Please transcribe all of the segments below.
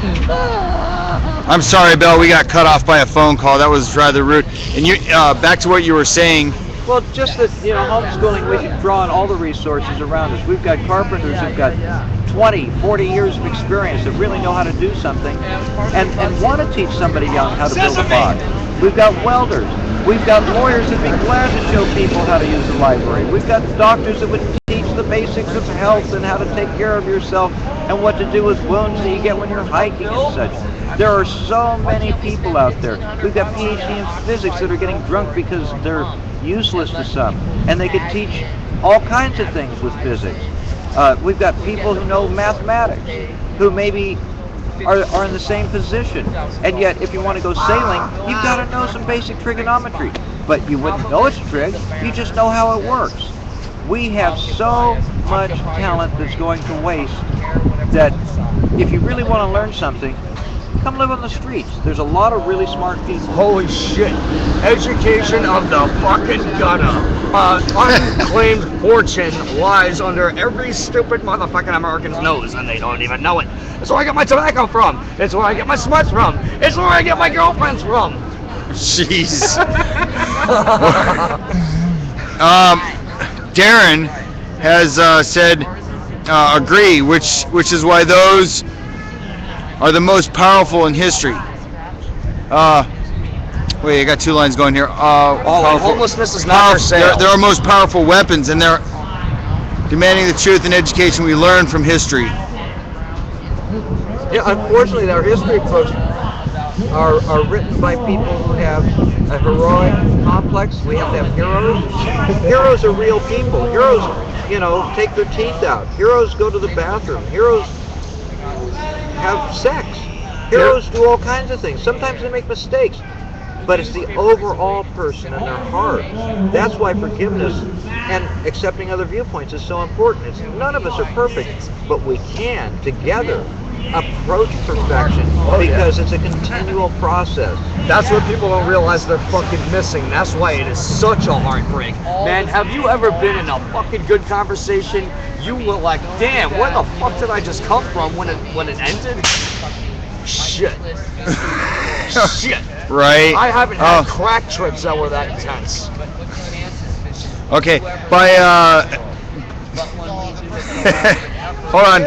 I'm sorry, Bill. We got cut off by a phone call. That was rather rude. And you, back to what you were saying. Well, just that, homeschooling, we should draw on all the resources around us. We've got carpenters who've got 20, 40 years of experience that really know how to do something and want to teach somebody young how to build a box. We've got welders. We've got lawyers that'd be glad to show people how to use the library. We've got doctors that would teach the basics of health and how to take care of yourself and what to do with wounds that you get when you're hiking and such. There are so many people out there. We've got PhD in physics that are getting drunk because they're useless to some, and they could teach all kinds of things with physics. We've got people who know mathematics, who maybe are in the same position, and yet if you want to go sailing, you've got to know some basic trigonometry, but you wouldn't know it's trig, you just know how it works. We have so much talent that's going to waste that if you really want to learn something, come live on the streets. There's a lot of really smart people. Holy shit. Education of the fucking gutter. Unclaimed fortune lies under every stupid motherfucking American's nose, and they don't even know it. It's where I get my tobacco from. It's where I get my smuts from. It's where I get my girlfriends from. Jeez. Darren has said agree, which is why those are the most powerful in history. Wait, I got two lines going here. Homelessness is not for sale. They're our most powerful weapons, and they're demanding the truth and education we learn from history. Yeah, unfortunately, our history books are written by people who have a heroic complex. We have to have heroes. Heroes are real people. Heroes, take their teeth out. Heroes go to the bathroom. Heroes have sex. Heroes do all kinds of things. Sometimes they make mistakes, but it's the overall person and their heart. That's why forgiveness and accepting other viewpoints is so important. None of us are perfect, but we can together approach perfection because it's a continual process. That's what people don't realize they're fucking missing. That's why it is such a heartbreak. Man, have you ever been in a fucking good conversation? You were like, damn, where the fuck did I just come from when it ended? Shit. Shit. Right. I haven't had crack trips that were that intense. Okay. Hold on.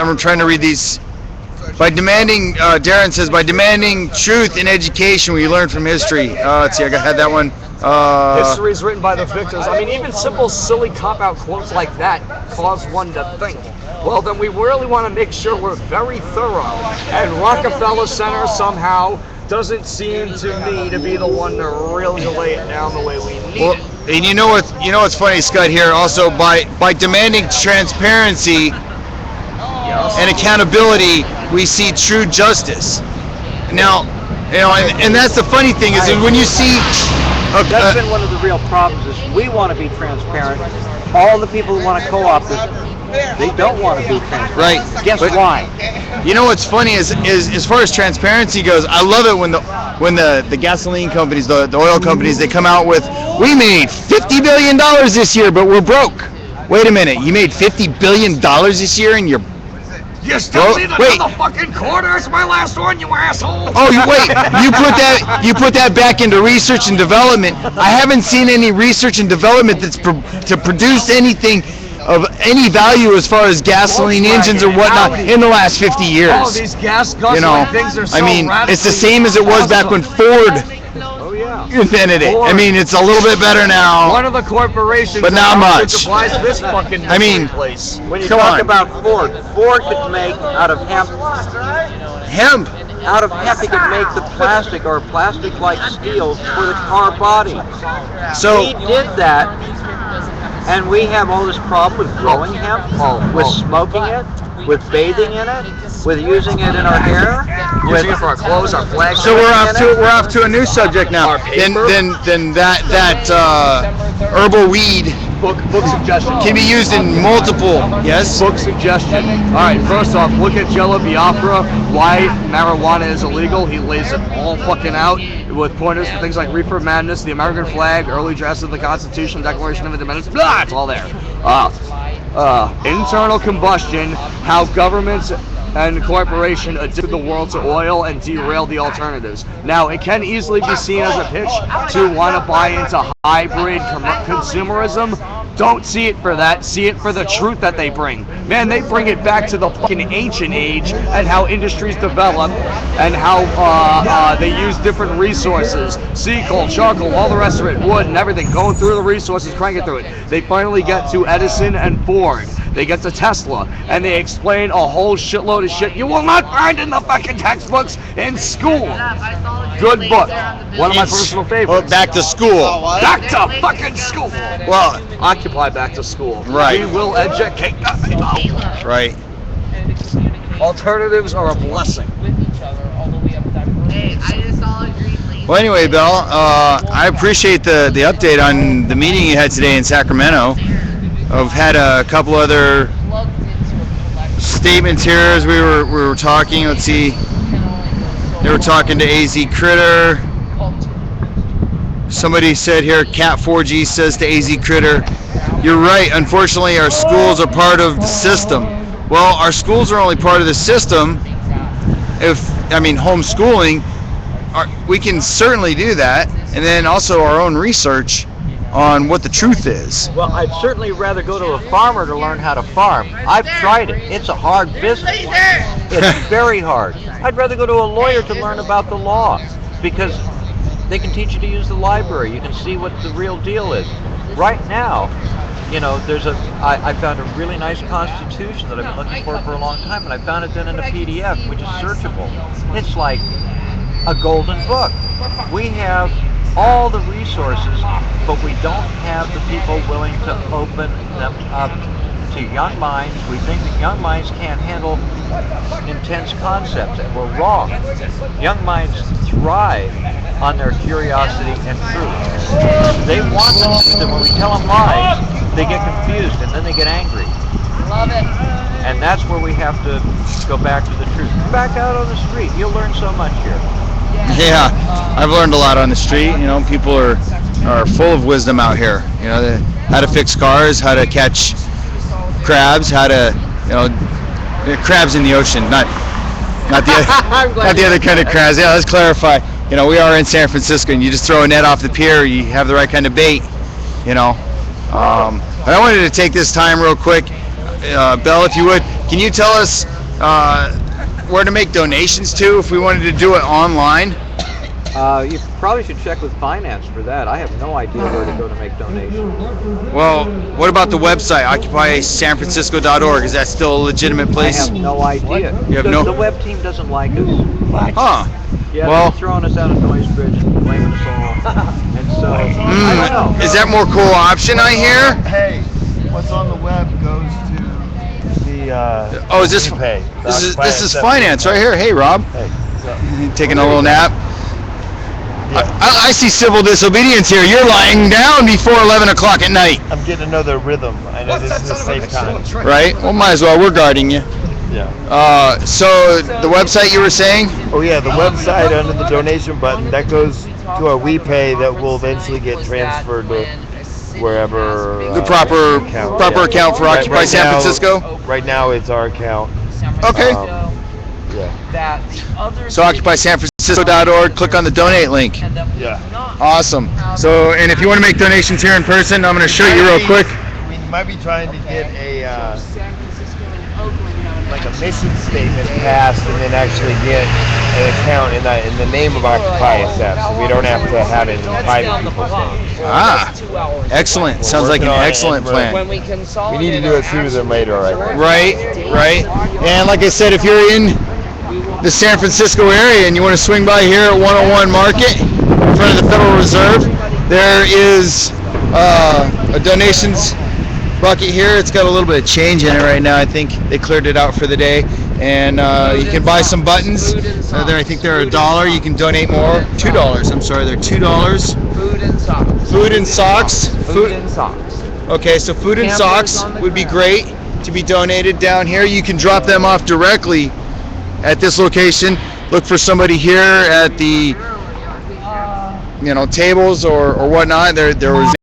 I'm trying to read these. By demanding, Darren says, by demanding truth in education, we learn from history. Let's see, I had that one. History is written by the victors. I mean, even simple, silly cop-out quotes like that cause one to think. Well, then we really want to make sure we're very thorough. And Rockefeller Center somehow doesn't seem to me to be the one to really lay it down the way we need it. And you know what's funny, Scott? Here also by demanding transparency and accountability, we see true justice. Now, and that's the funny thing is that when you see. That's been one of the real problems. Is we want to be transparent. All the people who want to co-opt this, they don't want to be transparent. Right. Guess why? You know what's funny is as far as transparency goes, I love it when the gasoline companies, the oil companies, they come out with, we made $50 billion this year, but we're broke. Wait a minute, you made $50 billion this year and you're You still need another fucking quarter? It's my last one, you asshole! Oh, you put that back into research and development. I haven't seen any research and development that's to produce anything of any value as far as gasoline engines or whatnot in the last 50 years. Oh, these gas guzzling things are so it's the same as it was back when Ford invented it. I mean, it's a little bit better now. One of the corporations, but not much. Supplies this fucking place. When you talk about Ford could make out of hemp. Out of hemp, he could make the plastic or plastic-like steel for the car body. So he did that, and we have all this problem with growing hemp, with smoking it, with bathing in it, with using it in our hair, using it for our clothes, our flags. So we're off to a new subject now. Then that herbal weed book suggestion can be used in multiple. Yes. Book suggestion. All right. First off, look at Jello Biafra. Why marijuana is illegal. He lays it all fucking out with pointers for things like reefer madness, the American flag, early drafts of the Constitution, Declaration of Independence. Blah. It's all there. Internal combustion. How governments and corporation addicted the world to oil and derail the alternatives. Now, it can easily be seen as a pitch to want to buy into hybrid consumerism. Don't see it for that. See it for the truth that they bring. Man, they bring it back to the fucking ancient age and how industries develop and how they use different resources. Sea coal, charcoal, all the rest of it, wood and everything, going through the resources, cranking through it. They finally get to Edison and Ford. They get to Tesla, and they explain a whole shitload of shit you will not find in the fucking textbooks in school. Good book. One of my personal favorites. Back to school. Back to fucking school. Well, Occupy back to school. Right. We will educate the people. Right. Alternatives are a blessing. Well, anyway, Bill, I appreciate the update on the meeting you had today in Sacramento. I've had a couple other statements here as we were talking. Let's see. They were talking to AZ Critter. Somebody said here, Cat4G says to AZ Critter, "You're right. Unfortunately, our schools are part of the system." Well, our schools are only part of the system homeschooling. We can certainly do that, and then also our own research on what the truth is. Well, I'd certainly rather go to a farmer to learn how to farm. I've tried it. It's a hard business. It's very hard. I'd rather go to a lawyer to learn about the law, because they can teach you to use the library. You can see what the real deal is. Right now, I found a really nice constitution that I've been looking for a long time, and I found it then in a PDF, which is searchable. It's like a golden book. We have all the resources, but we don't have the people willing to open them up to young minds. We think that young minds can't handle intense concepts, and we're wrong. Young minds thrive on their curiosity and truth. They want the truth, and when we tell them lies, they get confused, and then they get angry. Love it. And that's where we have to go back to the truth. Back out on the street. You'll learn so much here. Yeah, I've learned a lot on the street. People are full of wisdom out here. How to fix cars, how to catch crabs, how to, crabs in the ocean, not the other kind of crabs. Yeah, let's clarify. We are in San Francisco, and you just throw a net off the pier, you have the right kind of bait. But I wanted to take this time real quick, Belle, if you would, can you tell us where to make donations to if we wanted to do it online? You probably should check with finance for that. I have no idea where to go to make donations. Well, what about the website, OccupySanFrancisco.org? Is that still a legitimate place? I have no idea. You have The web team doesn't like us. Huh. Yeah, Well, they're throwing us out of Noise Bridge and blaming us all. And so, I don't know. Is that more co-option, I hear? Hey, what's on the web goes to the Is this pay. this is finance right here. Hey, Rob. Hey, Taking a little nap. I see civil disobedience here. You're lying down before 11 o'clock at night. I'm getting another rhythm. I know this is a safe time. Right? Well, might as well. We're guarding you. Yeah. So the website you were saying? Oh yeah, the website under the donation button, that goes to our WePay that will eventually get transferred to wherever The proper account for Occupy San Francisco? Right now it's our account. Okay. Yeah. So OccupySanFrancisco.org, click on the donate link. Yeah. Awesome. So, and if you want to make donations here in person, I'm going to show you real quick. We might be trying to get a like a mission statement passed, and then actually get an account in the name of OccupySF, so we don't have to have it in private people's names. Ah, excellent. Sounds like an excellent plan. We need to do it sooner than later, right? Right. And like I said, if you're in the San Francisco area and you want to swing by here at 101 Market in front of the Federal Reserve, there is a donations bucket here. It's got a little bit of change in it right now. I think they cleared it out for the day, and you can buy some buttons. I think they're $1. You can donate more. $2. I'm sorry, they're $2. Food and socks. Food and socks. Food and socks. Okay, so food and socks would be great to be donated down here. You can drop them off directly at this location. Look for somebody here at the tables or whatnot. There was